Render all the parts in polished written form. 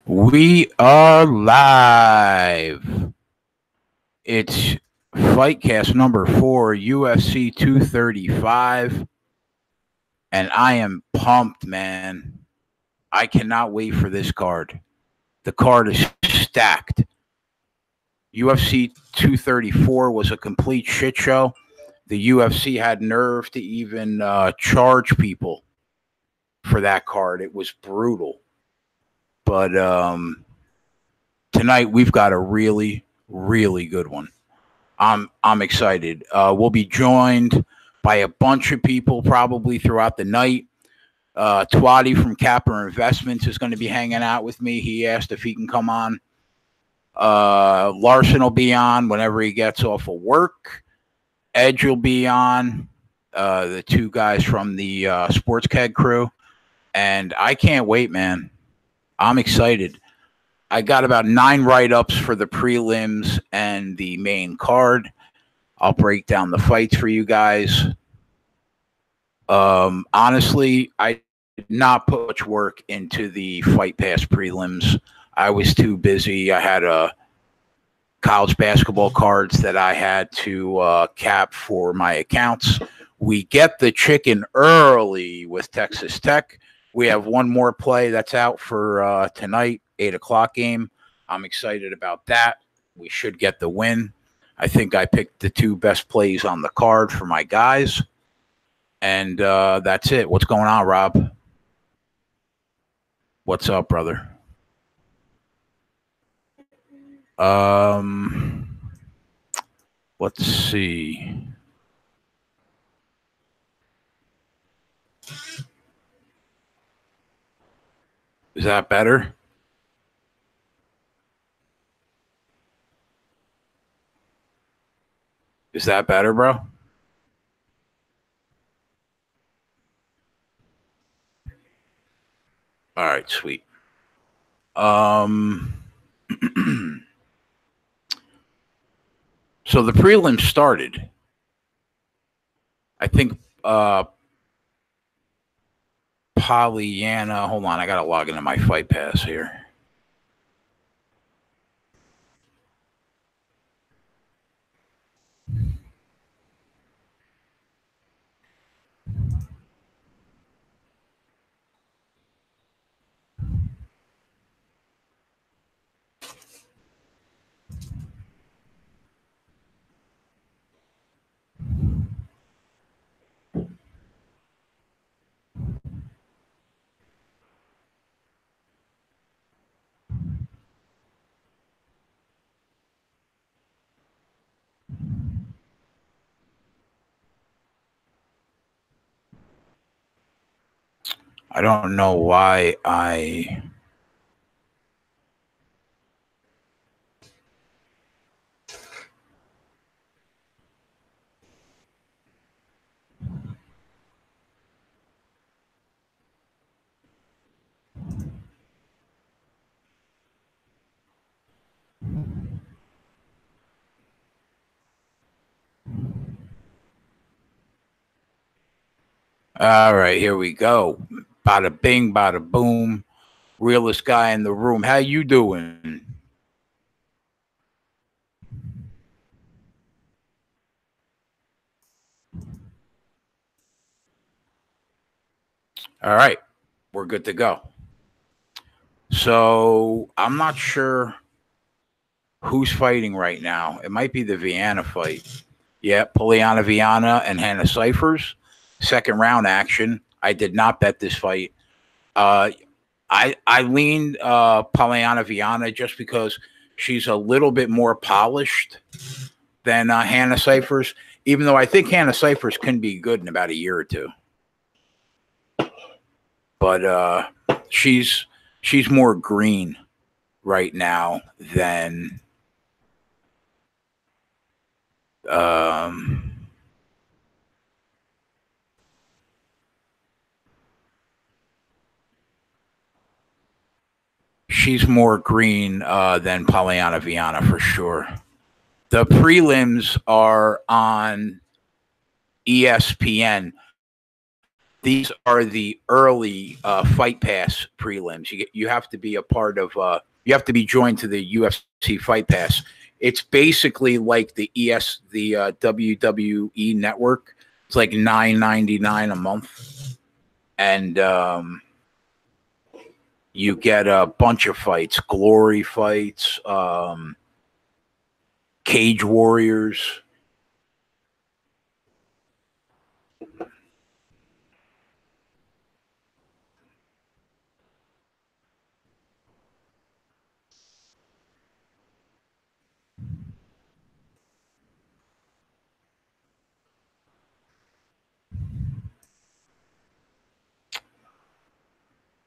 We are live. It's FightCast number 4, UFC 235. And I am pumped, man. I cannot wait for this card. The card is stacked. UFC 234 was a complete shit show. The UFC had nerve to even charge people for that card. It was brutal. But tonight we've got a really, really good one. I'm excited. We'll be joined by a bunch of people probably throughout the night. Twatty from Capper Investments is going to be hanging out with me. He asked if he can come on. Larson will be on whenever he gets off of work. Edge will be on. The two guys from the Sports Keg crew. And I can't wait, man. I'm excited. I got about 9 write-ups for the prelims and the main card. I'll break down the fights for you guys. Honestly, I did not put much work into the Fight Pass prelims. I was too busy. I had college basketball cards that I had to cap for my accounts. We get the chicken early with Texas Tech. We have one more play that's out for tonight, 8 o'clock game. I'm excited about that. We should get the win. I think I picked the 2 best plays on the card for my guys. And that's it. What's going on, Rob? What's up, brother? Let's see. Is that better? Is that better, bro? All right, sweet. So the prelim started. I think Pollyanna. Hold on, I gotta log into my Fight Pass here. I don't know why I... All right, here we go. Bada bing, bada boom. Realest guy in the room. How you doing? All right, we're good to go. So I'm not sure who's fighting right now. It might be the Viana fight. Yeah, Poliana Viana and Hannah Cyphers. Second round action. I did not bet this fight. I leaned Poliana Viana just because she's a little bit more polished than Hannah Cyphers, even though I think Hannah Cyphers can be good in about a year or two. But she's more green right now than she's more green than Pollyanna Viana for sure. The prelims are on ESPN. These are the early Fight Pass prelims. You have to be a part of. You have to be joined to the UFC Fight Pass. It's basically like the WWE network. It's like $9.99 a month, and you get a bunch of fights, glory fights, Cage Warriors.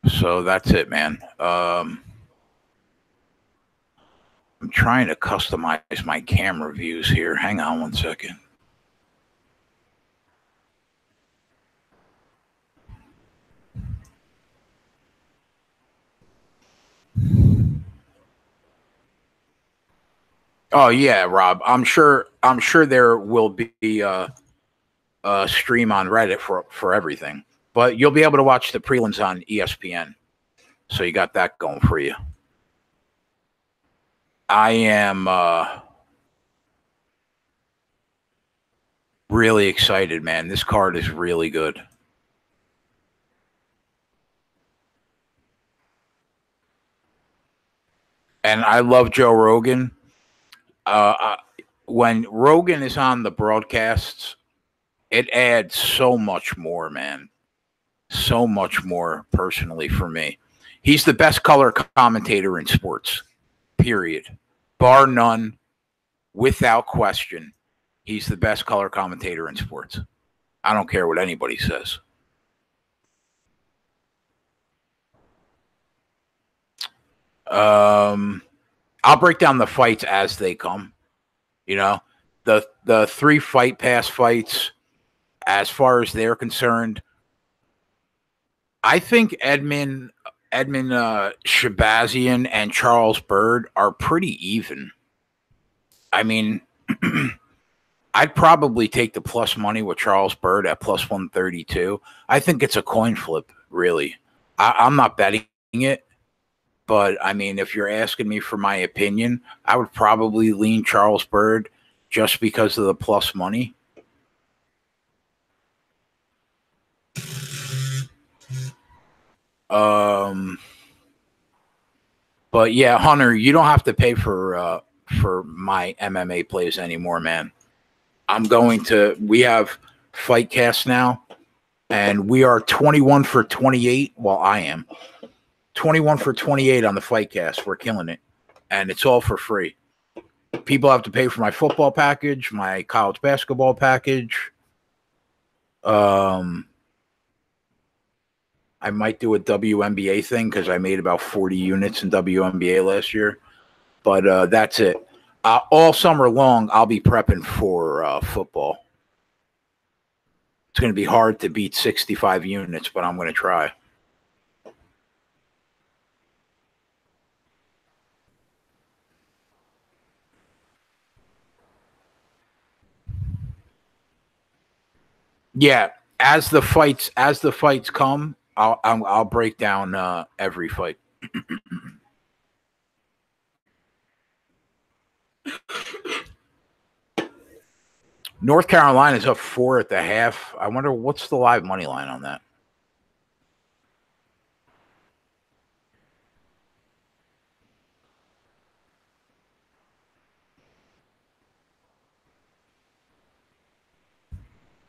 So that's it, man. I'm trying to customize my camera views here. Hang on one second. Oh yeah, Rob. I'm sure there will be a stream on Reddit for everything, but you'll be able to watch the prelims on ESPN. So you got that going for you. I am really excited, man. This card is really good. And I love Joe Rogan. When Rogan is on the broadcasts, it adds so much more, man. So much more personally for me. He's the best color commentator in sports, period. Bar none, without question. He's the best color commentator in sports. I don't care what anybody says. I'll break down the fights as they come. You know, the 3 Fight Pass fights, as far as they're concerned, I think Edmund Shabazian and Charles Byrd are pretty even. I mean, I'd probably take the plus money with Charles Byrd at plus 132. I think it's a coin flip, really. I'm not betting it, but I mean, if you're asking me for my opinion, I would probably lean Charles Byrd just because of the plus money. But yeah, Hunter, you don't have to pay for my MMA plays anymore, man. We have FightCast now, and we are 21 for 28. Well, I am 21 for 28 on the FightCast. We're killing it, and it's all for free. People have to pay for my football package, my college basketball package. I might do a WNBA thing because I made about 40 units in WNBA last year. But that's it. All summer long, I'll be prepping for football. It's going to be hard to beat 65 units, but I'm going to try. Yeah, as the fights come, I'll break down every fight. North Carolina's up 4 at the half. I wonder what's the live money line on that.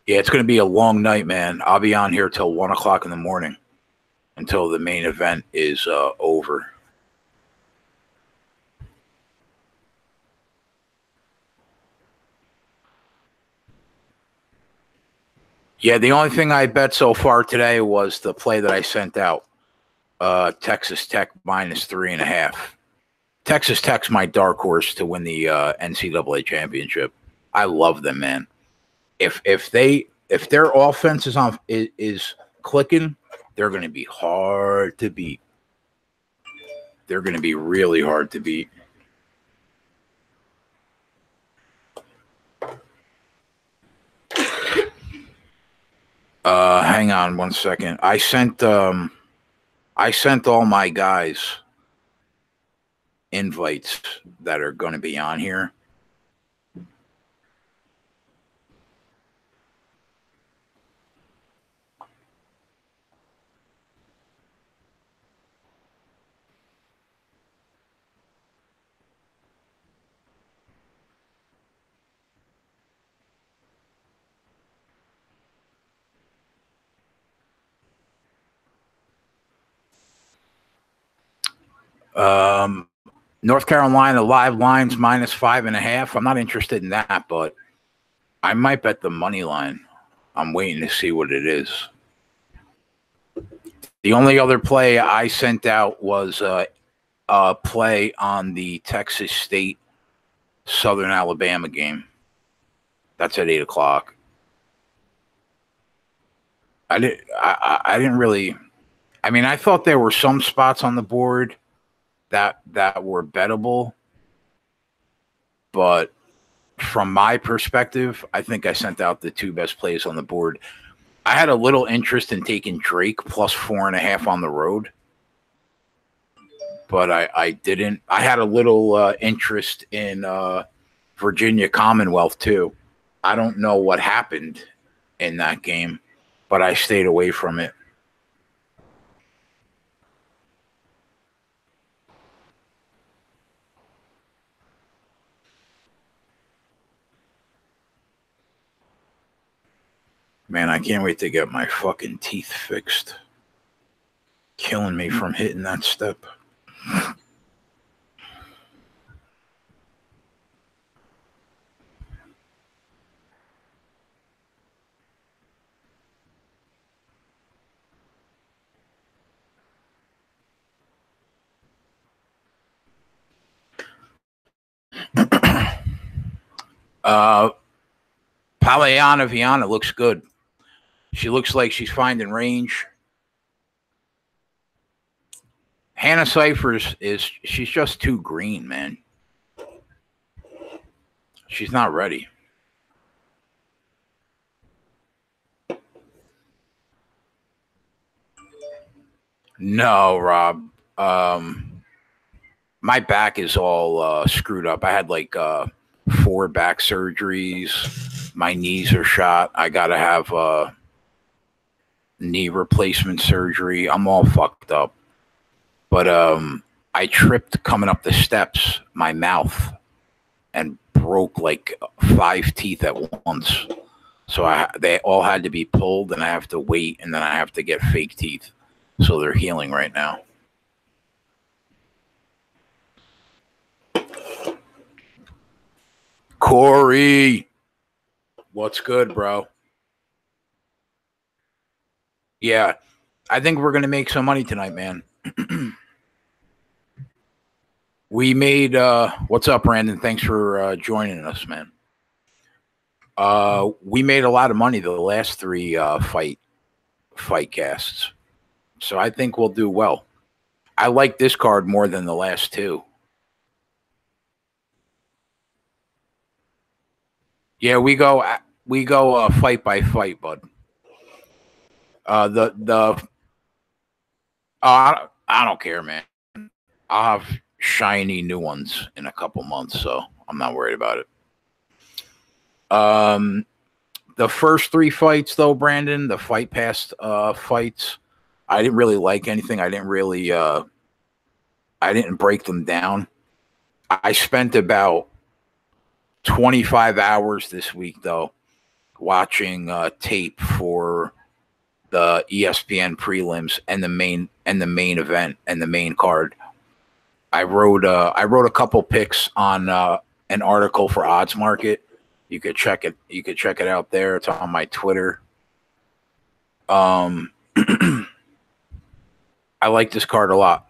Yeah, it's going to be a long night, man. I'll be on here till 1 o'clock in the morning until the main event is over. Yeah, the only thing I bet so far today was the play that I sent out. Texas Tech minus 3.5. Texas Tech's my dark horse to win the NCAA championship. I love them, man. If their offense is clicking, they're going to be hard to beat. They're going to be really hard to beat. Hang on 1 second. I sent all my guys invites that are going to be on here. North Carolina live lines -5.5. I'm not interested in that, but I might bet the money line. I'm waiting to see what it is. The only other play I sent out was a play on the Texas State Southern Alabama game. That's at 8 o'clock. I didn't really. I mean, I thought there were some spots on the board that were bettable, but from my perspective, I think I sent out the two best plays on the board. I had a little interest in taking Drake plus 4.5 on the road, but I didn't. I had a little interest in Virginia Commonwealth too. I don't know what happened in that game, but I stayed away from it. Man, I can't wait to get my fucking teeth fixed. Killing me from hitting that step. Polyana Viana looks good. She looks like she's finding range. Hannah Cyphers she's just too green, man. She's not ready. No, Rob. My back is all screwed up. I had like 4 back surgeries. My knees are shot. I got to have knee replacement surgery. I'm all fucked up. But I tripped coming up the steps, my mouth, and broke like 5 teeth at once. So they all had to be pulled, and I have to wait, and then I have to get fake teeth. So they're healing right now. Corey, what's good, bro? Yeah, I think we're going to make some money tonight, man. We made, what's up, Brandon? Thanks for joining us, man. We made a lot of money the last 3 fight casts. So I think we'll do well. I like this card more than the last 2. Yeah, we go fight by fight, bud. I don't care, man. I'll have shiny new ones in a couple months, so I'm not worried about it. The first 3 fights, though, Brandon, the fight past fights, I didn't really like anything. I didn't really I didn't break them down. I spent about 25 hours this week, though, watching tape for the ESPN prelims and the main event and the main card. I wrote a couple picks on an article for Odds Market. You could check it. You could check it out there. It's on my Twitter. I like this card a lot.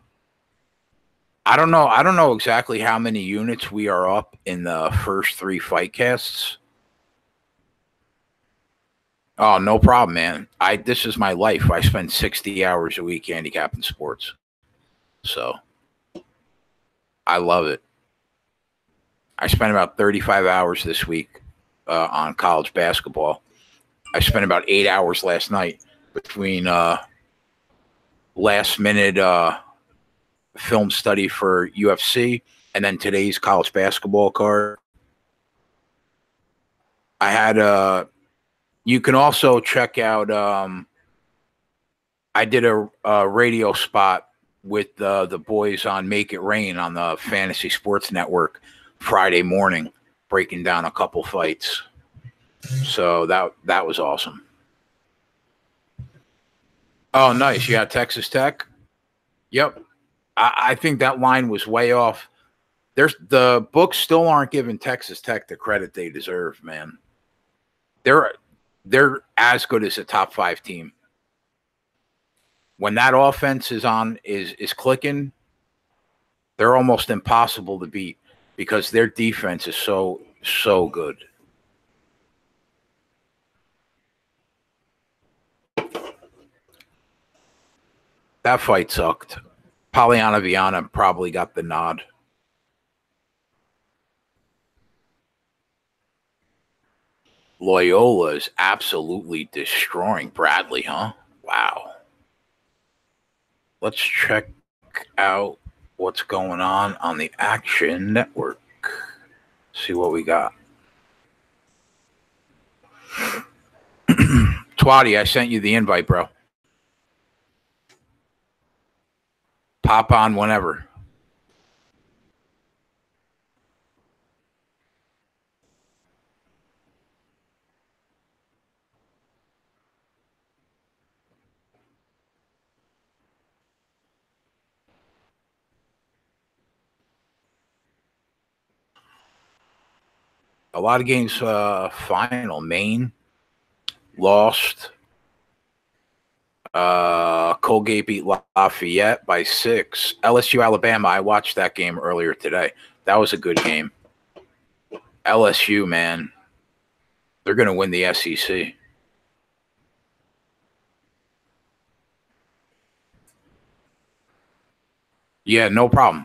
I don't know exactly how many units we are up in the first 3 fight casts. Oh, no problem, man. This is my life. I spend 60 hours a week handicapping sports. So I love it. I spent about 35 hours this week on college basketball. I spent about 8 hours last night between last minute film study for UFC and then today's college basketball card. I had you can also check out I did a radio spot with the boys on Make It Rain on the Fantasy Sports Network Friday morning, breaking down a couple fights. So that was awesome. Oh, nice. You got Texas Tech? Yep. I think that line was way off. The books still aren't giving Texas Tech the credit they deserve, man. They're as good as a top 5 team. When that offense is clicking, they're almost impossible to beat because their defense is so good. That fight sucked. Polyana Viana probably got the nod. Loyola is absolutely destroying Bradley, huh? Wow. Let's check out what's going on the Action Network. See what we got. Twatty, I sent you the invite, bro. Pop on whenever. A lot of games final. Maine lost. Colgate beat Lafayette by 6. LSU, Alabama, I watched that game earlier today. That was a good game. LSU, man, they're going to win the SEC. Yeah, no problem.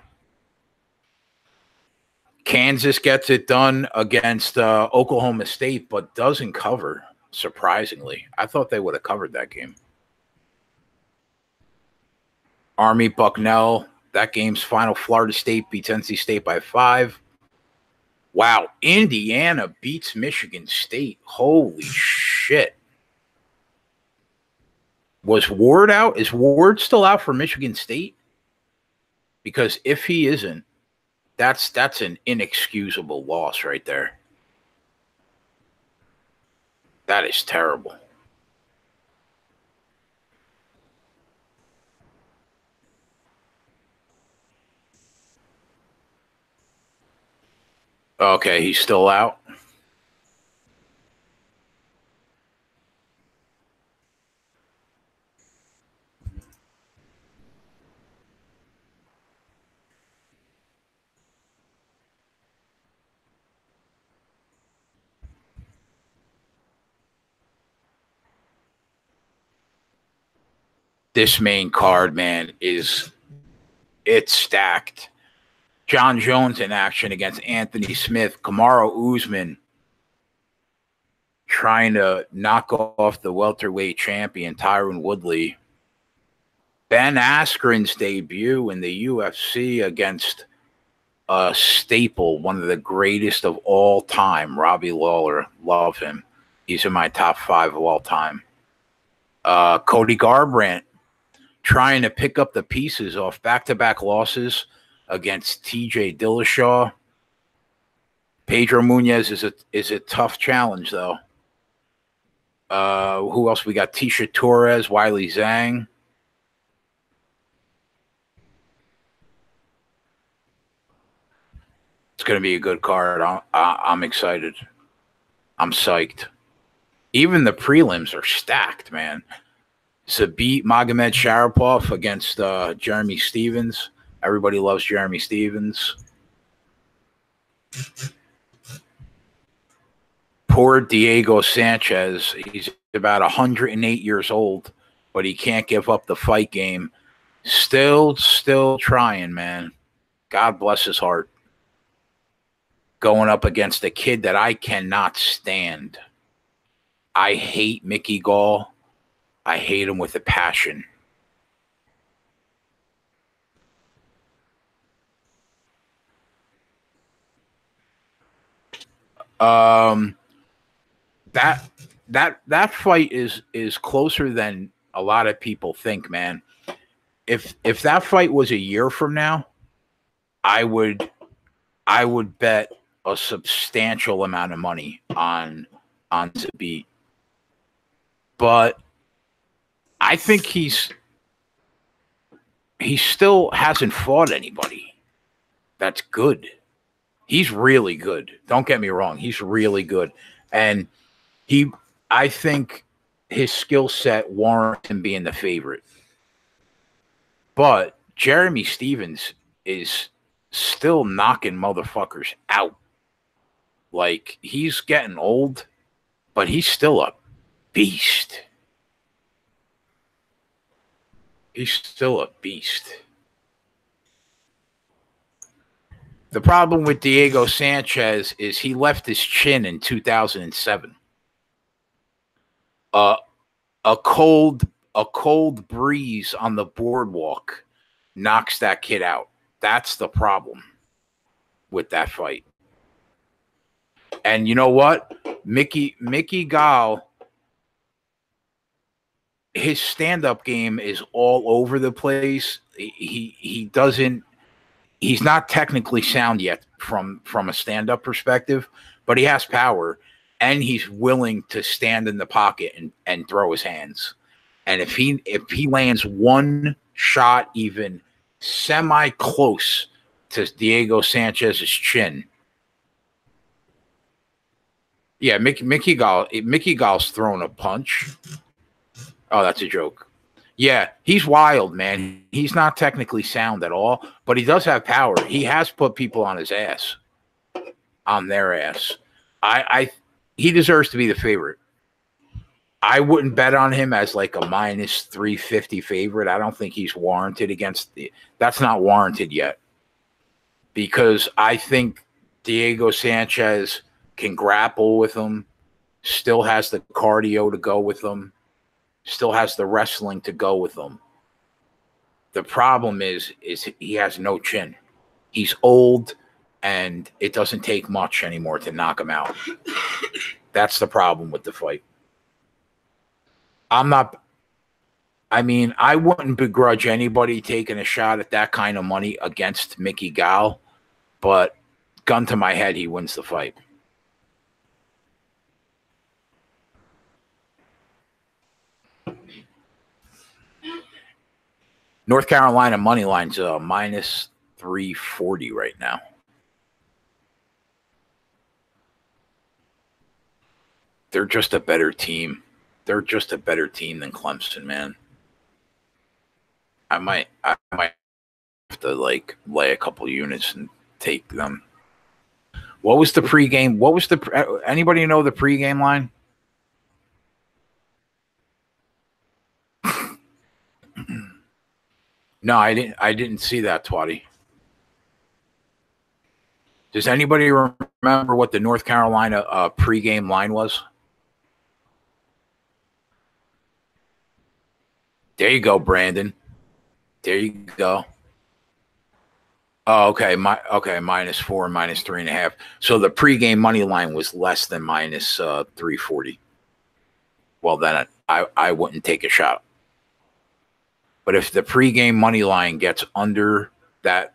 Kansas gets it done against Oklahoma State, but doesn't cover, surprisingly. I thought they would have covered that game. Army, Bucknell, that game's final. Florida State beats NC State by 5. Wow, Indiana beats Michigan State. Holy shit. Was Ward out? Is Ward still out for Michigan State? Because if he isn't, that's an inexcusable loss right there. That is terrible. Okay, he's still out. This main card, man, it's stacked. John Jones in action against Anthony Smith. Kamaru Usman trying to knock off the welterweight champion Tyron Woodley. Ben Askren's debut in the UFC against a staple, one of the greatest of all time, Robbie Lawler. Love him. He's in my top 5 of all time. Cody Garbrandt trying to pick up the pieces off back-to-back losses against TJ Dillashaw. Pedro Munez is a tough challenge, though. Who else? We got Tisha Torres, Wiley Zhang. It's going to be a good card. I'm excited. I'm psyched. Even the prelims are stacked, man. Zabit Magomed Sharapov against Jeremy Stevens. Everybody loves Jeremy Stevens. Poor Diego Sanchez. He's about 108 years old, but he can't give up the fight game. Still trying, man. God bless his heart. Going up against a kid that I cannot stand. I hate Mickey Gall. I hate him with a passion. That fight is closer than a lot of people think, man. If that fight was a year from now, I would bet a substantial amount of money on Zabit. But I think he still hasn't fought anybody that's good. He's really good. Don't get me wrong. He's really good. And I think his skill set warrants him being the favorite. But Jeremy Stevens is still knocking motherfuckers out. Like, he's getting old, but he's still a beast. He's still a beast. The problem with Diego Sanchez is he left his chin in 2007. A cold breeze on the boardwalk knocks that kid out. That's the problem with that fight. And you know what? Mickey Gall, his stand-up game is all over the place. He's not technically sound yet from a stand-up perspective, but he has power, and he's willing to stand in the pocket and throw his hands. And if he lands one shot even semi-close to Diego Sanchez's chin, yeah, Mickey Gall's throwing a punch. Oh, that's a joke. Yeah, he's wild, man. He's not technically sound at all, but he does have power. He has put people on his ass, on their ass. He deserves to be the favorite. I wouldn't bet on him as like a -350 favorite. I don't think he's warranted that's not warranted yet, because I think Diego Sanchez can grapple with him, still has the cardio to go with him, still has the wrestling to go with him. The problem is he has no chin. He's old, and it doesn't take much anymore to knock him out. That's the problem with the fight. I wouldn't begrudge anybody taking a shot at that kind of money against Mickey Gall, but gun to my head, he wins the fight. North Carolina money line's -340 right now. They're just a better team. They're just a better team than Clemson, man. I might have to like lay a couple units and take them. What was the pregame? Anybody know the pregame line? No, I didn't see that, Twatty. Does anybody remember what the North Carolina pregame line was? There you go, Brandon. There you go. Oh, okay. -4, -3.5. So the pregame money line was less than -340. Well, then I wouldn't take a shot. But if the pregame money line gets under that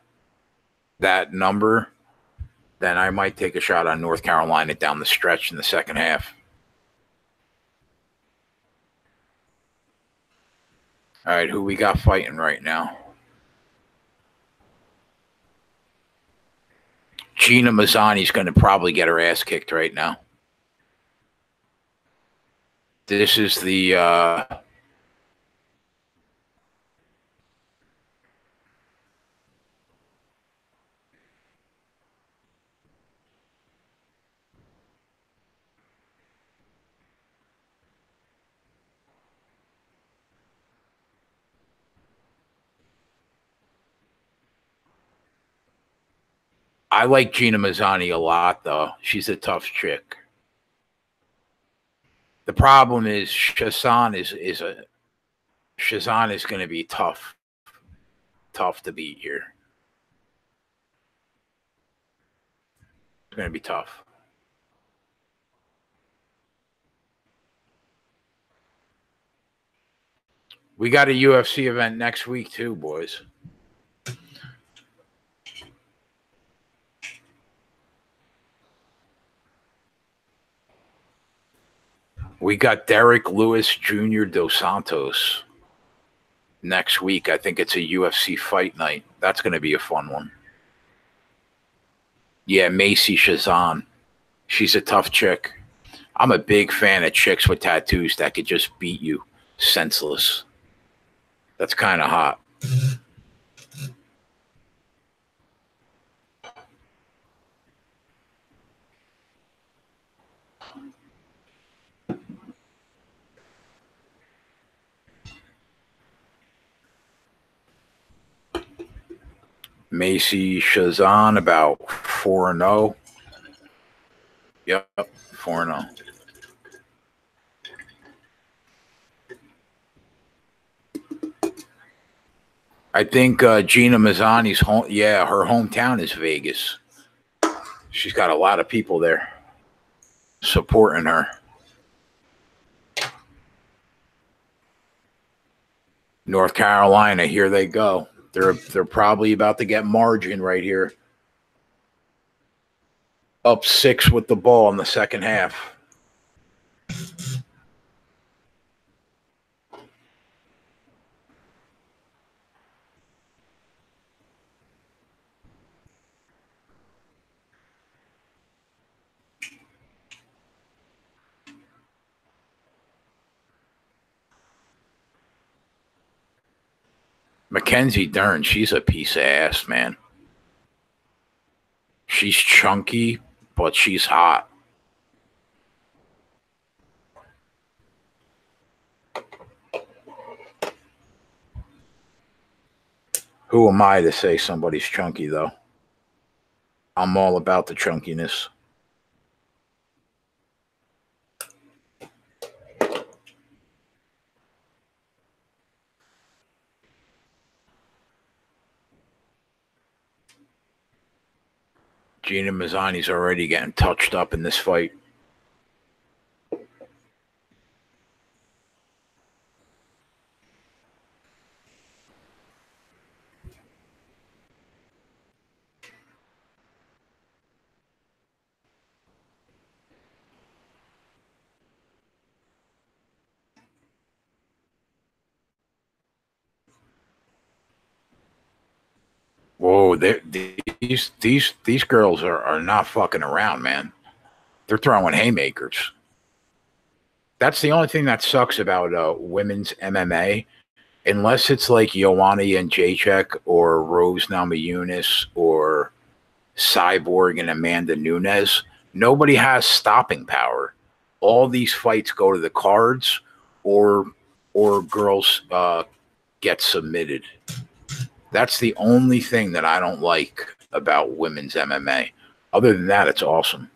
number, then I might take a shot on North Carolina down the stretch in the second half. All right, who we got fighting right now? Gina Mazzani's going to probably get her ass kicked right now. This is the I like Gina Mazzani a lot, though. She's a tough chick. The problem is Chassan Shazan is going to be tough to beat here. It's going to be tough. We got a UFC event next week too, boys. We got Derek Lewis Jr. Dos Santos next week. I think it's a UFC fight night. That's going to be a fun one. Yeah, Macy Shazan. She's a tough chick. I'm a big fan of chicks with tattoos that could just beat you senseless. That's kind of hot. Macy Shazan about 4-0. Yep, 4-0. I think Gina Mazzani's home. Yeah, her hometown is Vegas. She's got a lot of people there supporting her. North Carolina, here they go. They're probably about to get margin right here. Up 6 with the ball in the second half. Mackenzie Dern, she's a piece of ass, man. She's chunky, but she's hot. Who am I to say somebody's chunky, though? I'm all about the chunkiness. Gina Mazzani's already getting touched up in this fight. Whoa, these girls are not fucking around, man. They're throwing haymakers. That's the only thing that sucks about women's MMA. Unless it's like Joanna Jędrzejczyk or Rose Namajunas or Cyborg and Amanda Nunes, nobody has stopping power. All these fights go to the cards or girls get submitted. That's the only thing that I don't like about women's MMA. Other than that, it's awesome.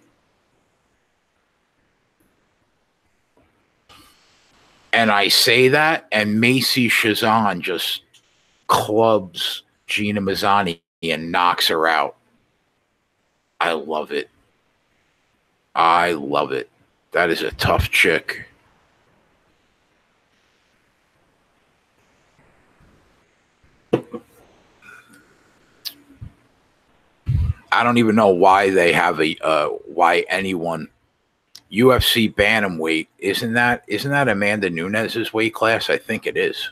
And I say that, and Macy Shazan just clubs Gina Mazzani and knocks her out. I love it. I love it. That is a tough chick. I don't even know why they have why anyone UFC bantamweight isn't that Amanda Nunes' weight class? I think it is.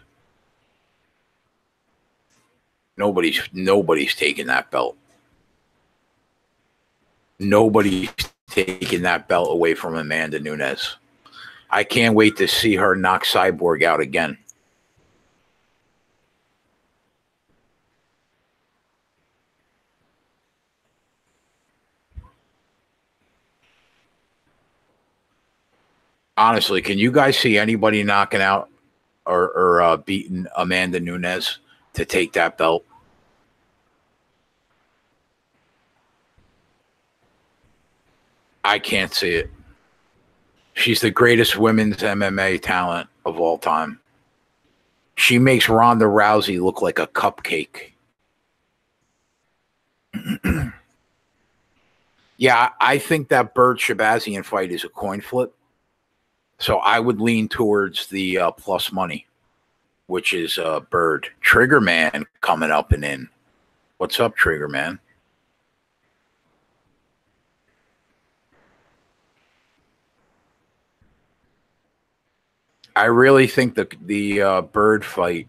Nobody's taking that belt. Nobody's taking that belt away from Amanda Nunes. I can't wait to see her knock Cyborg out again. Honestly, can you guys see anybody knocking out or beating Amanda Nunes to take that belt? I can't see it. She's the greatest women's MMA talent of all time. She makes Ronda Rousey look like a cupcake. Yeah, I think that Bird Shabazian fight is a coin flip. So I would lean towards the plus money, which is Bird. Trigger Man coming up and in. What's up, Trigger Man? I really think the Bird fight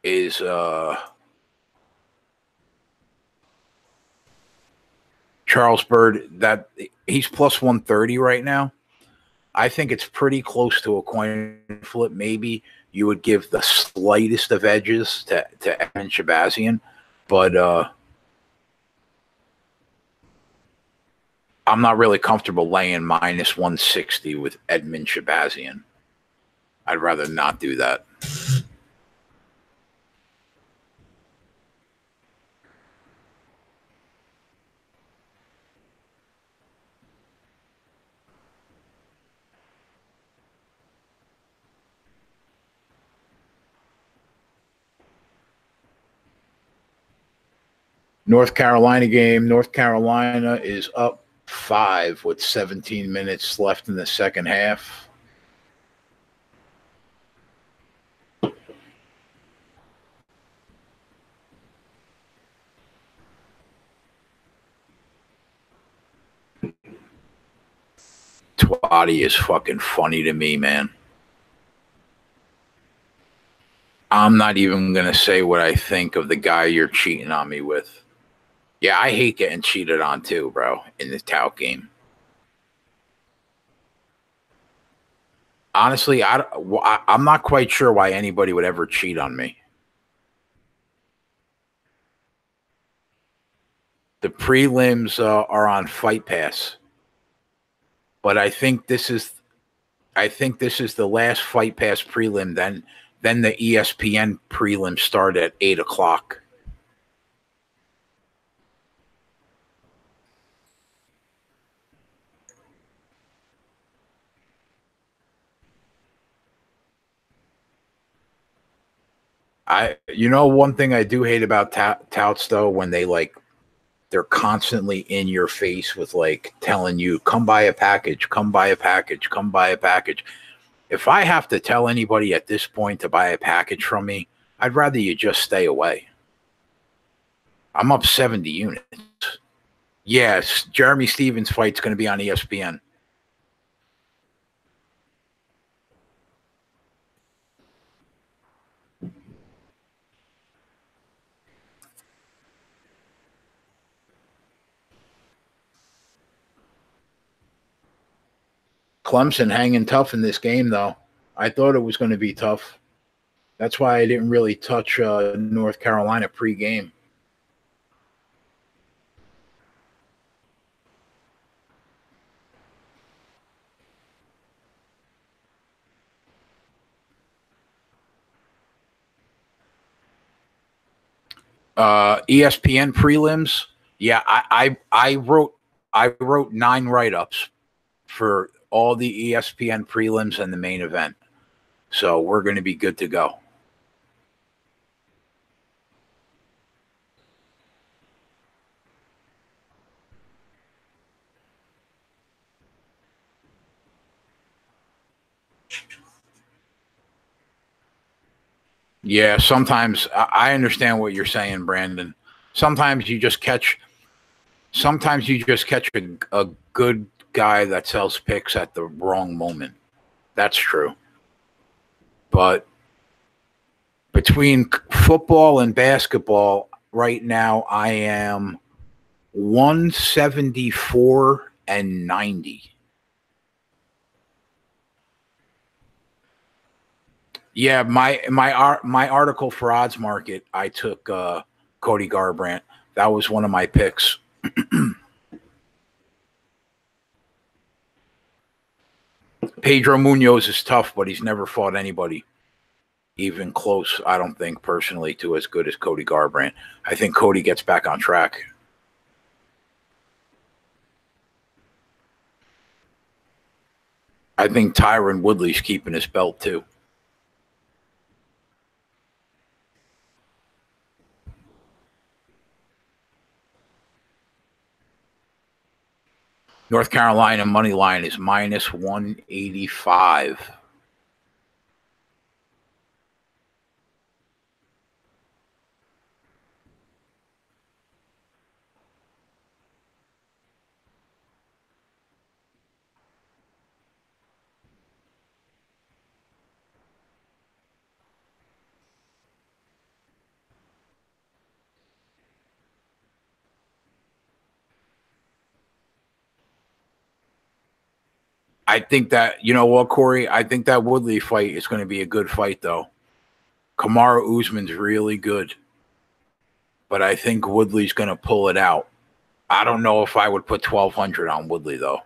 is Charles Bird. That he's plus 130 right now. I think it's pretty close to a coin flip. Maybe you would give the slightest of edges to Edmund Shabazian, but I'm not really comfortable laying minus 160 with Edmund Shabazian. I'd rather not do that. North Carolina game. North Carolina is up 5 with 17 minutes left in the second half. Twatty is fucking funny to me, man. I'm not even going to say what I think of the guy you're cheating on me with. Yeah, I hate getting cheated on too, bro, in the tout game. Honestly, I'm not quite sure why anybody would ever cheat on me. The prelims are on Fight Pass, but I think this is the last Fight Pass prelim. Then the ESPN prelim start at 8 o'clock. One thing I do hate about touts though, when they're constantly in your face with telling you, come buy a package, come buy a package, come buy a package. If I have to tell anybody at this point to buy a package from me, I'd rather you just stay away. I'm up 70 units. Yes, Jeremy Stevens' fight's going to be on ESPN. Clemson hanging tough in this game, though. I thought it was going to be tough. That's why I didn't really touch North Carolina pre-game. ESPN prelims. Yeah, I wrote 9 write-ups for all the ESPN prelims and the main event. So we're going to be good to go. Yeah, sometimes I understand what you're saying, Brandon. Sometimes you just catch a good guy that sells picks at the wrong moment. That's true. But between football and basketball, right now I am 174 and 90. Yeah, my article for Odds Market, I took Cody Garbrandt. That was one of my picks. Pedro Munoz is tough, but he's never fought anybody even close, I don't think, personally, to as good as Cody Garbrandt. I think Cody gets back on track. I think Tyron Woodley's keeping his belt, too. North Carolina money line is minus 185. I think that, you know what, Corey? I think that Woodley fight is going to be a good fight, though. Kamaru Usman's really good, but I think Woodley's going to pull it out. I don't know if I would put 1,200 on Woodley, though.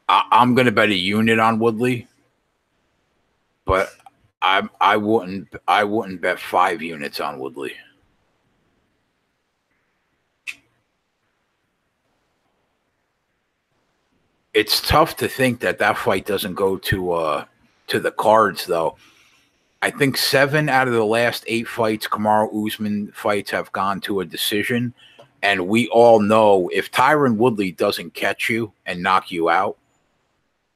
I'm going to bet a unit on Woodley, but I wouldn't bet 5 units on Woodley. It's tough to think that fight doesn't go to the cards, though. I think 7 out of the last 8 fights, Kamaru Usman fights, have gone to a decision. And we all know if Tyron Woodley doesn't catch you and knock you out,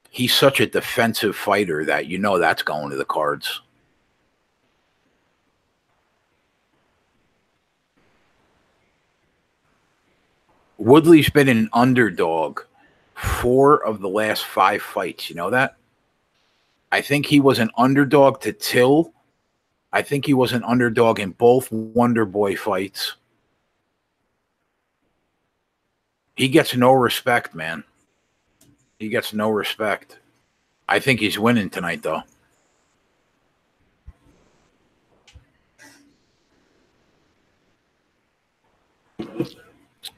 he's such a defensive fighter that you know that's going to the cards. Woodley's been an underdog 4 of the last 5 fights. You know that? I think he was an underdog to Till. I think he was an underdog in both Wonder Boy fights. He gets no respect, man. He gets no respect. I think he's winning tonight, though.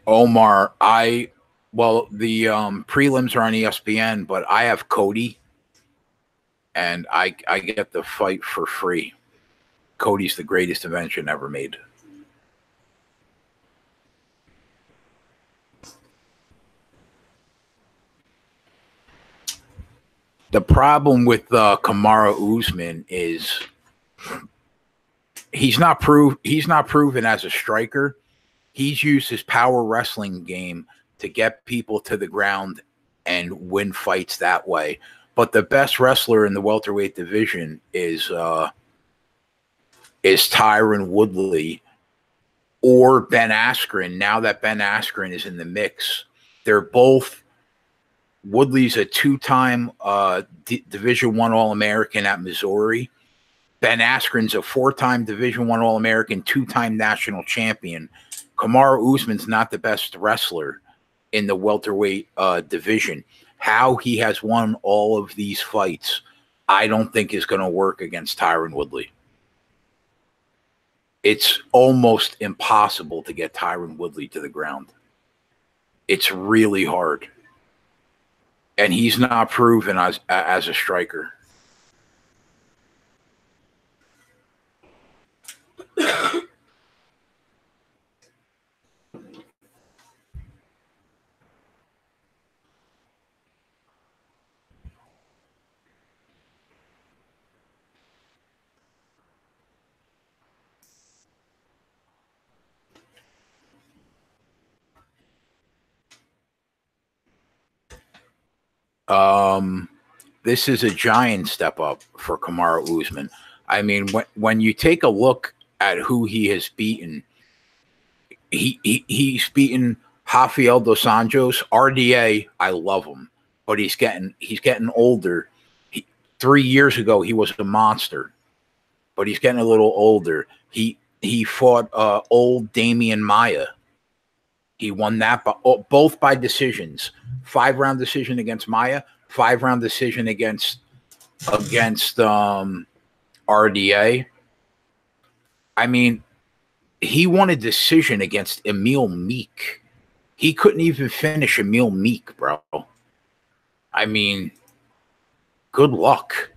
Omar, the prelims are on ESPN, but I have Cody, and I get the fight for free. Cody's the greatest invention ever made. The problem with Kamaru Usman is he's not proven as a striker. He's used his power wrestling game to get people to the ground and win fights that way. But the best wrestler in the welterweight division is Tyron Woodley or Ben Askren. Now that Ben Askren is in the mix, they're both. Woodley's a 2-time Division I All-American at Missouri. Ben Askren's a 4-time Division I All-American, 2-time national champion. Kamaru Usman's not the best wrestler in the welterweight division. How he has won all of these fights, I don't think is going to work against Tyron Woodley. It's almost impossible to get Tyron Woodley to the ground. It's really hard. And he's not proven as a striker. This is a giant step up for Kamaru Usman. I mean, when you take a look at who he has beaten, he's beaten Rafael dos Anjos. RDA, I love him, but he's getting older. 3 years ago, he was a monster, but he's getting a little older. He fought old Damian Maia. He won that both by decisions. 5-round decision against Maia, 5-round decision against RDA. I mean, he won a decision against Emil Meek. He couldn't even finish Emil Meek, bro. I mean, good luck.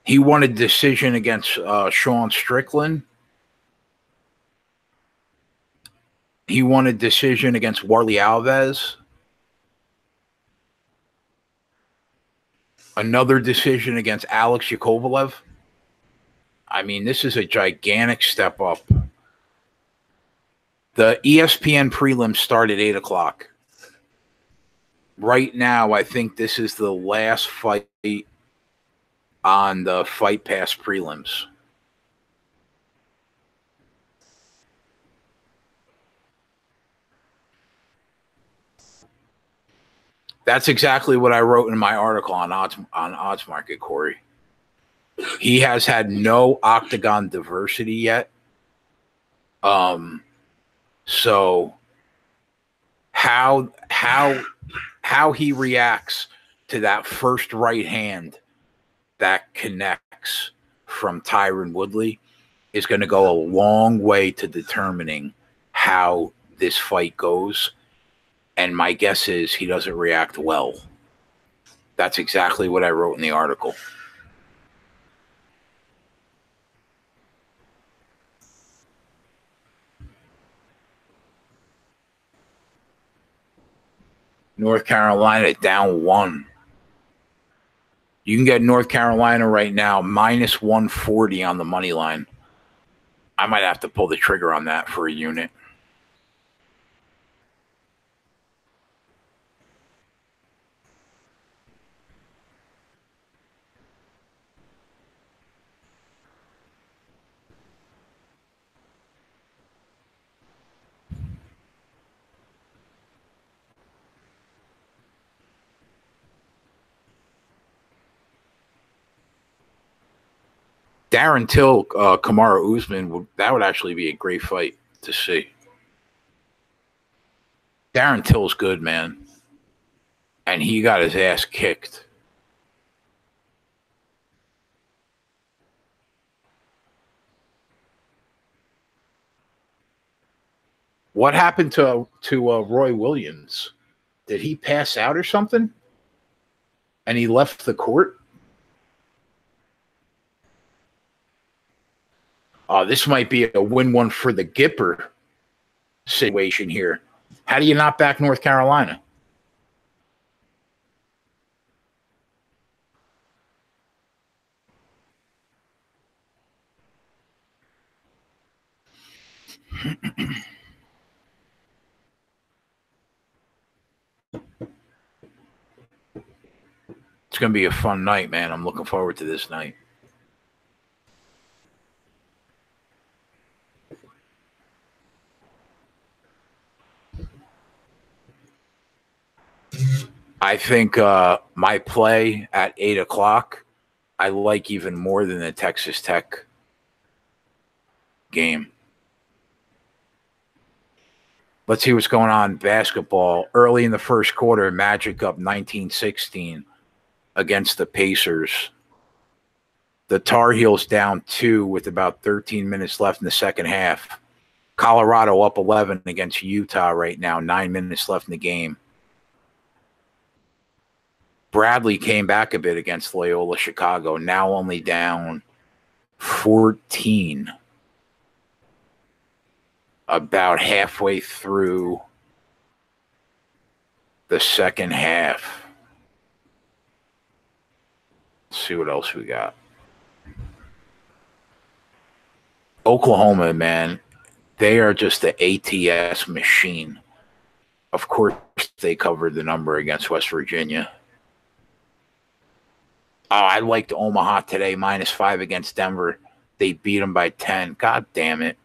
He won a decision against Sean Strickland. He won a decision against Warley Alves. Another decision against Alex Yakovlev. I mean, this is a gigantic step up. The ESPN prelims start at 8 o'clock. Right now, I think this is the last fight on the Fight Pass prelims. That's exactly what I wrote in my article on Odds Market, Corey. He has had no octagon diversity yet. So how he reacts to that first right hand that connects from Tyron Woodley is going to go a long way to determining how this fight goes. And my guess is he doesn't react well. That's exactly what I wrote in the article. North Carolina down 1. You can get North Carolina right now minus 140 on the money line. I might have to pull the trigger on that for a unit. Darren Till, Kamaru Usman, that would actually be a great fight to see. Darren Till's good, man. And he got his ass kicked. What happened to Roy Williams? Did he pass out or something? And he left the court? This might be a win-one for the Gipper situation here. How do you not back North Carolina? It's going to be a fun night, man. I'm looking forward to this night. I think my play at 8 o'clock, I like even more than the Texas Tech game. Let's see what's going on in basketball. Early in the first quarter, Magic up 19-16 against the Pacers. The Tar Heels down 2 with about 13 minutes left in the second half. Colorado up 11 against Utah right now, 9 minutes left in the game. Bradley came back a bit against Loyola Chicago, now only down 14. About halfway through the second half. Let's see what else we got. Oklahoma, man, they are just the ATS machine. Of course, they covered the number against West Virginia. Oh, I liked Omaha today, -5 against Denver. They beat them by 10. God damn it.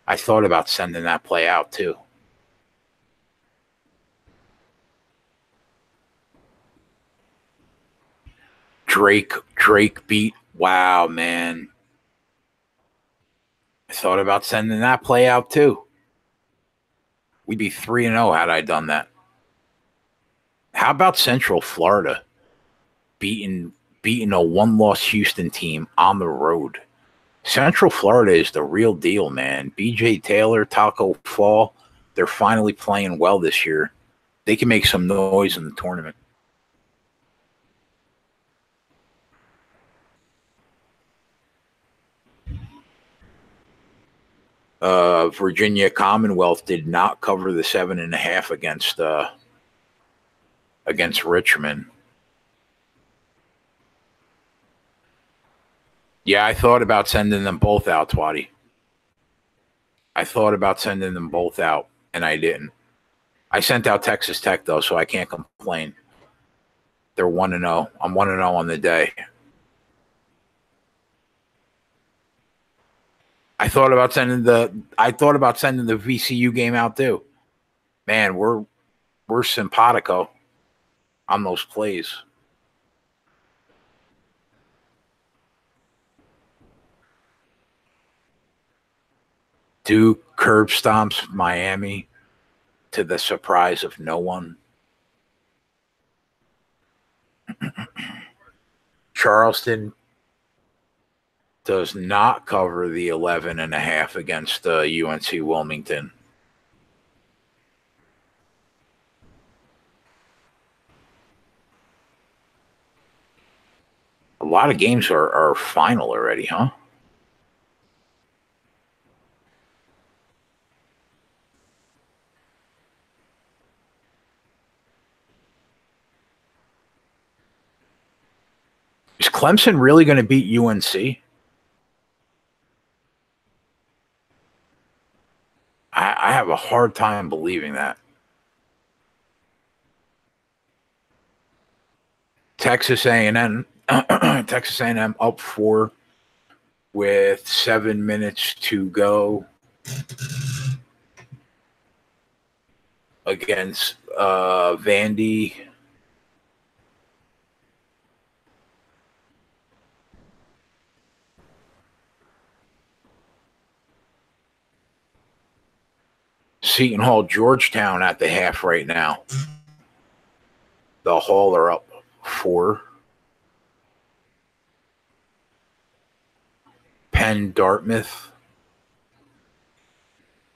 I thought about sending that play out, too. Drake beat. Wow, man. I thought about sending that play out, too. We'd be 3-0 had I done that. How about Central Florida beating a one-loss Houston team on the road? Central Florida is the real deal, man. BJ Taylor, Taco Fall, they're finally playing well this year. They can make some noise in the tournament. Virginia Commonwealth did not cover the 7.5 against Richmond. Yeah, I thought about sending them both out, Twatty. I thought about sending them both out, and I didn't. I sent out Texas Tech, though, so I can't complain. They're 1-0. I'm 1-0 on the day. I thought about sending the VCU game out too. Man, we're simpatico on those plays. Duke curb stomps Miami to the surprise of no one. Charleston does not cover the 11.5 against UNC Wilmington. A lot of games are final already, huh? Is Clemson really going to beat UNC? I have a hard time believing that. Texas A&M, Texas A&M up 4 with 7 minutes to go against Vandy. Seton Hall, Georgetown at the half right now. The Hall are up 4. Penn, Dartmouth.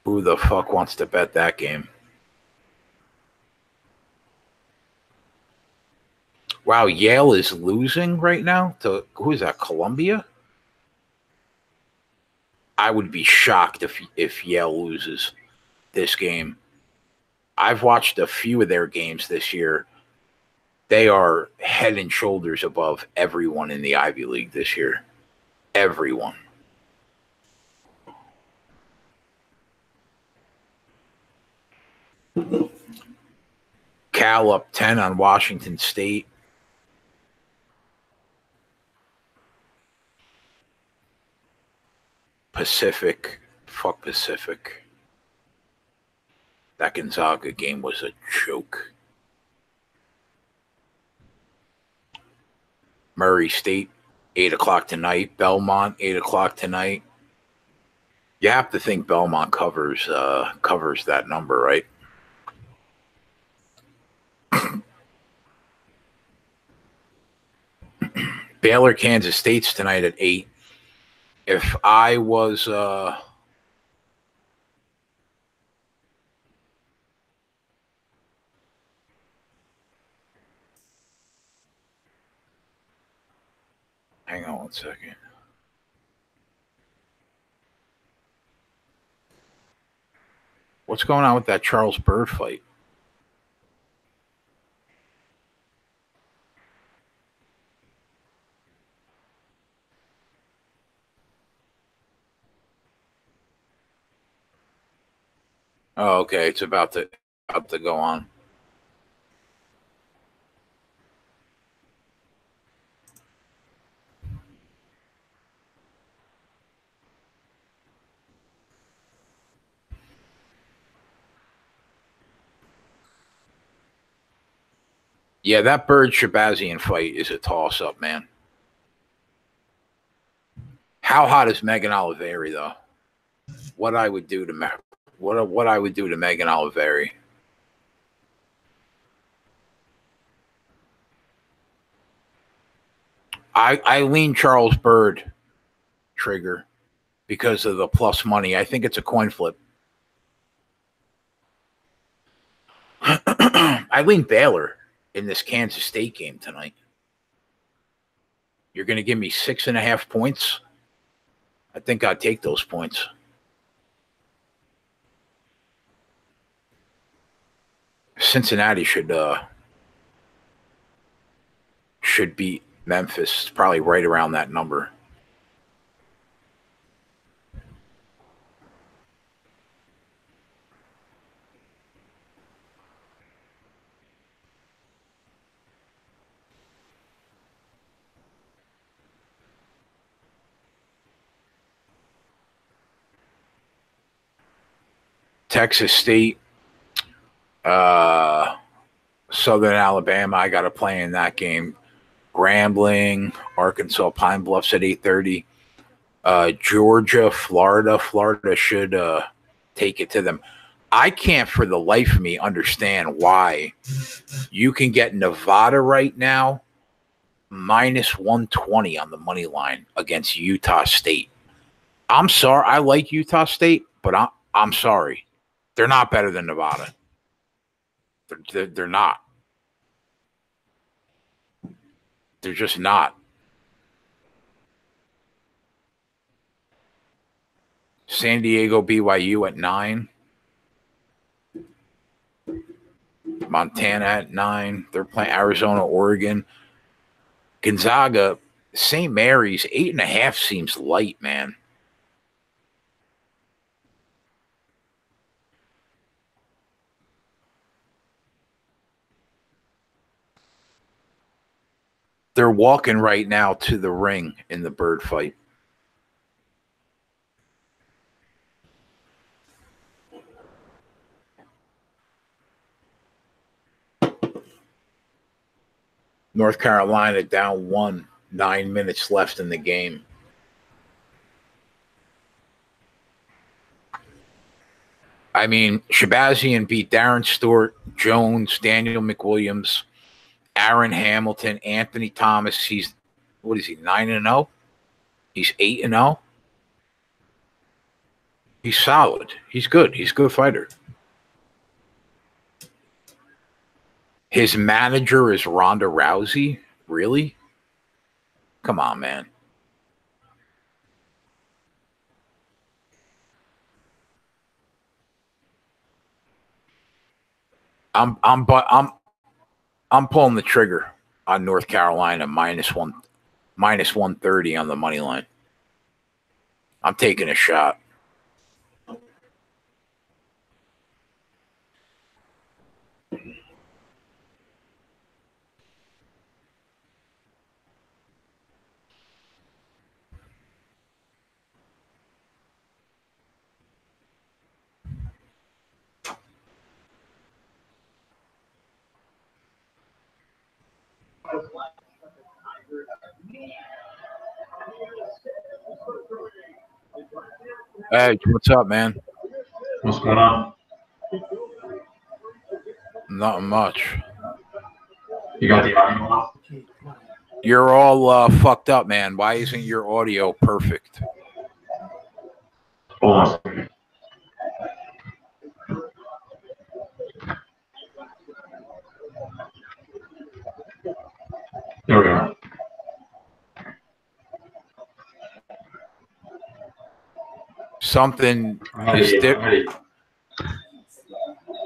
Who the fuck wants to bet that game? Wow, Yale is losing right now to, who is that, Columbia? I would be shocked if Yale loses this game. I've watched a few of their games this year. They are head and shoulders above everyone in the Ivy League this year. Everyone. Cal up 10 on Washington State. Pacific. Fuck Pacific. That Gonzaga game was a joke. Murray State, 8 o'clock tonight. Belmont, 8 o'clock tonight. You have to think Belmont covers that number, right? Baylor, Kansas State's tonight at 8. If I was hang on 1 second. What's going on with that Charles Byrd fight? Oh, okay. It's about to go on. Yeah, that Bird Shabazian fight is a toss-up, man. How hot is Megan Oliveri, though? What I would do to Megan Oliveri. I lean Charles Byrd trigger because of the plus money. I think it's a coin flip. I lean Baylor in this Kansas State game tonight. You're going to give me 6.5 points? I think I'd take those points. Cincinnati should beat Memphis. It's probably right around that number. Texas State, Southern Alabama. I got to play in that game. Grambling, Arkansas, Pine Bluffs at 8:30. Georgia, Florida. Florida should take it to them. I can't for the life of me understand why you can get Nevada right now minus 120 on the money line against Utah State. I'm sorry. I like Utah State, but I'm sorry. They're not better than Nevada. They're not. They're just not. San Diego, BYU at 9. Montana at 9. They're playing Arizona, Oregon. Gonzaga, St. Mary's, 8.5 seems light, man. They're walking right now to the ring in the bird fight. North Carolina down 1, 9 minutes left in the game. I mean, Shabazian beat Darren Stewart, Jones, Daniel McWilliams, Aaron Hamilton, Anthony Thomas. He's, what is he, 9-0? He's 8-0. He's solid. He's good. He's a good fighter. His manager is Ronda Rousey. Really? Come on, man. I'm pulling the trigger on North Carolina minus 130 on the money line. I'm taking a shot. Hey, what's up, man? What's going on? Not much. You got the audio off? You're all fucked up, man. Why isn't your audio perfect? Hold on a second. There we are. Something is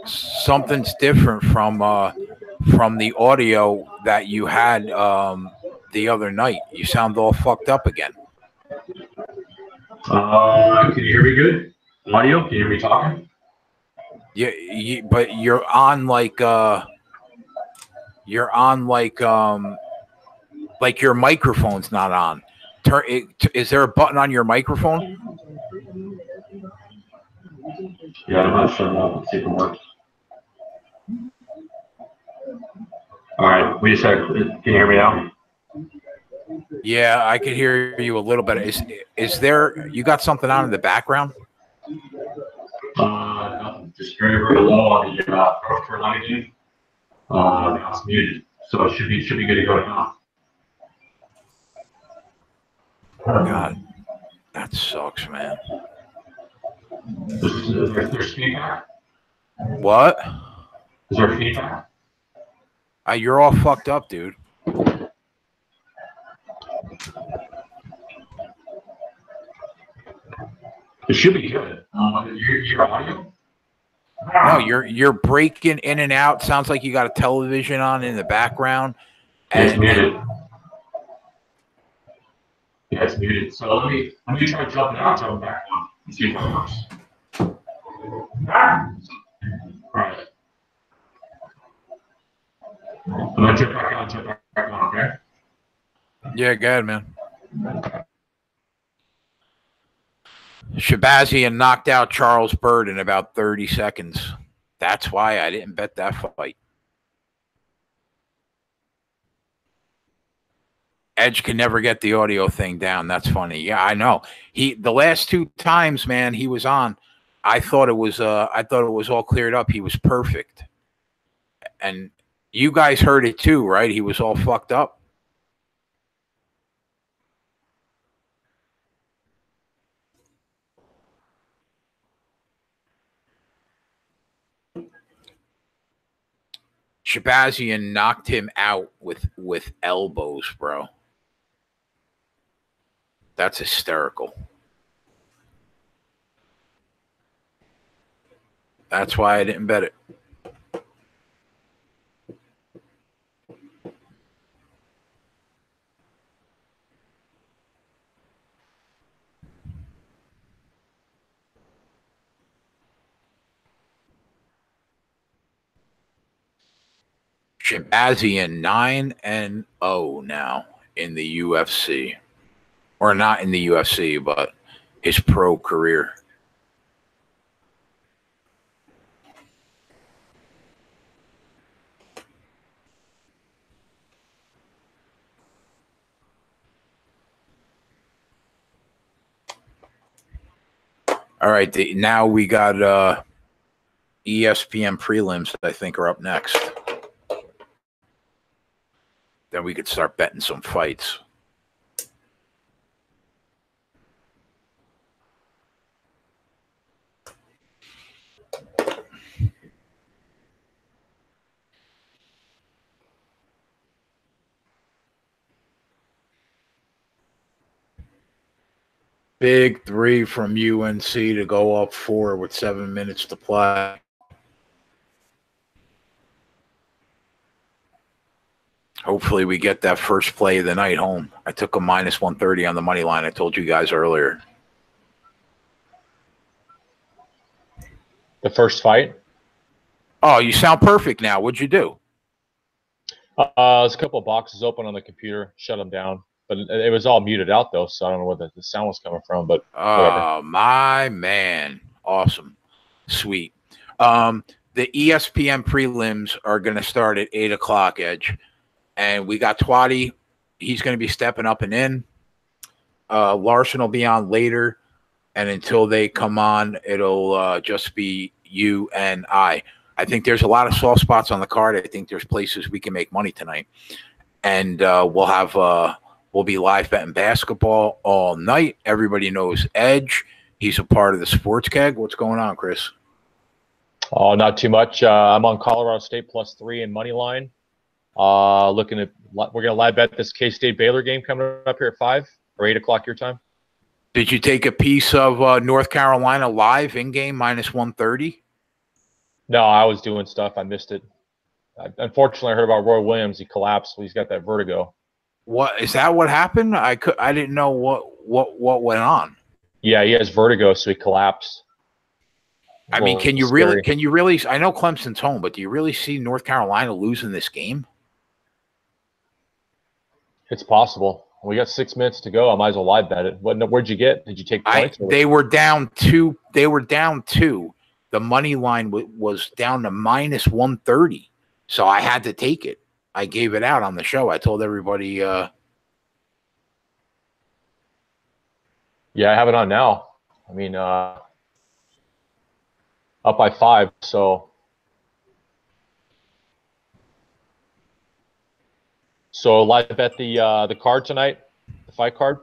something's different from the audio that you had the other night. You sound all fucked up again. Can you hear me good? Audio? Can you hear me talking? Yeah, but you're on like your microphone's not on. Is there a button on your microphone? Yeah, I'm not sure. Let's see if it works. All right, we just had. Can you hear me now? Yeah, I could hear you a little bit. Is there? You got something on in the background? Nothing. Just very, very low on the for lighting. Now it's muted, so it should be good to go now. God, that sucks, man. There's feedback. What? Is there feedback? You're all fucked up, dude. It should be good. Your audio? No, you're breaking in and out. Sounds like you got a television on in the background. It's muted. Yeah, it's muted. So let me try jumping out to back on and see if it works. All right. I'm gonna jump back on, okay? Yeah, go ahead, man. Shabazian knocked out Charles Byrd in about 30 seconds. That's why I didn't bet that fight. Edge can never get the audio thing down. That's funny. Yeah, I know. The last 2 times, man, he was on, I thought it was all cleared up. He was perfect. And you guys heard it too, right? He was all fucked up. Shabazian knocked him out with elbows, bro. That's hysterical. That's why I didn't bet it. Shabazian 9-0 now in the UFC. Or not in the UFC, but his pro career. All right, now we got ESPN prelims that I think are up next. Then we could start betting some fights. Big 3 from UNC to go up 4 with 7 minutes to play. Hopefully we get that first play of the night home. I took a -130 on the money line. I told you guys earlier. The first fight? Oh, you sound perfect now. What'd you do? There's a couple of boxes open on the computer. Shut them down. But it was all muted out, though, so I don't know where the sound was coming from. But oh, my man. Awesome. Sweet. The ESPN prelims are going to start at 8 o'clock, Edge. And we got Twatty. He's going to be stepping up and in. Larson will be on later. And until they come on, it'll just be you and I. I think there's a lot of soft spots on the card. I think there's places we can make money tonight. And we'll be live betting basketball all night. Everybody knows Edge. He's a part of the Sports Keg. What's going on, Chris? Oh, not too much. I'm on Colorado State +3 in money line. We're going to live bet this K-State Baylor game coming up here at 5 or 8 o'clock your time. Did you take a piece of North Carolina live in-game -130? No, I was doing stuff. I missed it. Unfortunately, I heard about Roy Williams. He collapsed. He's got that vertigo. What is that? What happened? I didn't know what went on. Yeah, he has vertigo, so he collapsed. I mean, can you really? I know Clemson's home, but do you really see North Carolina losing this game? It's possible. We got 6 minutes to go. I might as well live bet it. Where'd you get? Did you take points? They were down 2. They were down 2. The money line was down to -130, so I had to take it. I gave it out on the show. I told everybody. Yeah, I have it on now. I mean, up by 5. So live bet the card tonight, the fight card.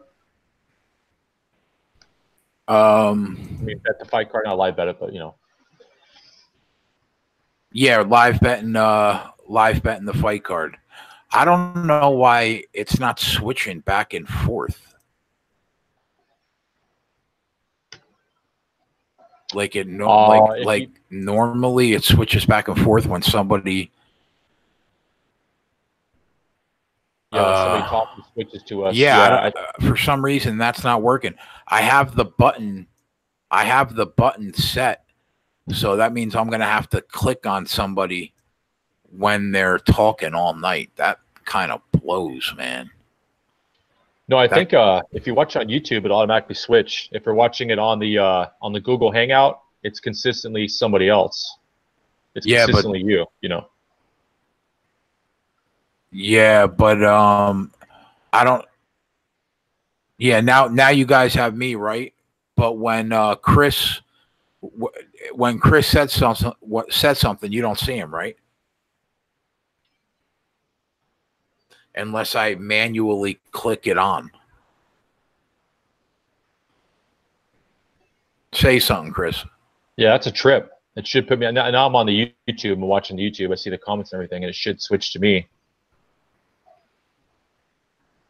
I mean, bet the fight card, not live bet it, but you know. Yeah, live betting the fight card. I don't know why it's not switching back and forth. Like normally it switches back and forth when somebody somebody talks and switches to us. Yeah, for some reason that's not working. I have the button set. So that means I'm going to have to click on somebody when they're talking all night. That kind of blows, man. No, I think if you watch on YouTube, it automatically switch. If you're watching it on the Google Hangout, it's consistently somebody else. It's Yeah, consistently you. You know. Yeah, but I don't. Yeah, now you guys have me, right? But when Chris said something, you don't see him, right? Unless I manually click it on. Say something, Chris. Yeah, that's a trip. It should put me. Now I'm on the YouTube. I'm watching the YouTube. I see the comments and everything, and it should switch to me.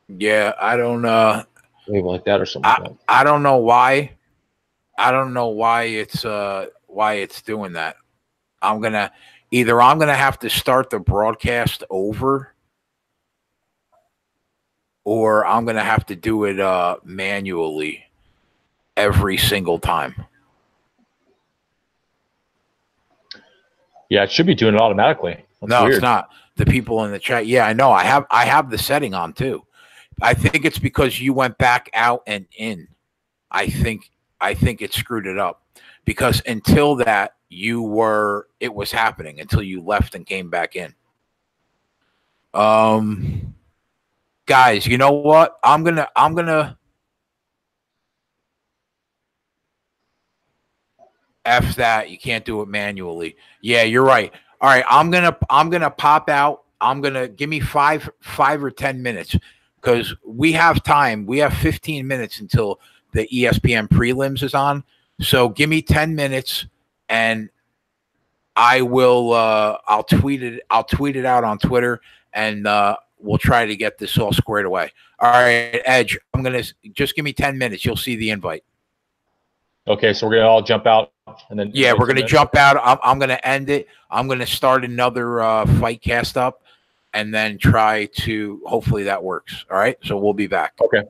Yeah, I don't. Maybe like that or something. I don't know why. I don't know why it's doing that. I'm gonna have to start the broadcast over, or I'm gonna have to do it manually every single time. Yeah, it should be doing it automatically. That's no, weird. It's not. The people in the chat. Yeah, I know. I have the setting on too. I think it's because you went back out and in. I think it screwed it up because until that it was happening until you left and came back in. Guys, you know what? I'm gonna F that. You can't do it manually. Yeah, you're right. All right, I'm gonna pop out. I'm gonna give me 5 or 10 minutes because we have time. We have 15 minutes until the ESPN prelims is on. So give me 10 minutes and I will I'll tweet it out on Twitter and we'll try to get this all squared away. All right, Edge, I'm going to just give me 10 minutes. You'll see the invite. Okay, so we're going to all jump out and then yeah, we're going to jump out. I'm going to end it. I'm going to start another FightCast up and then try to hopefully that works. All right, so we'll be back. Okay.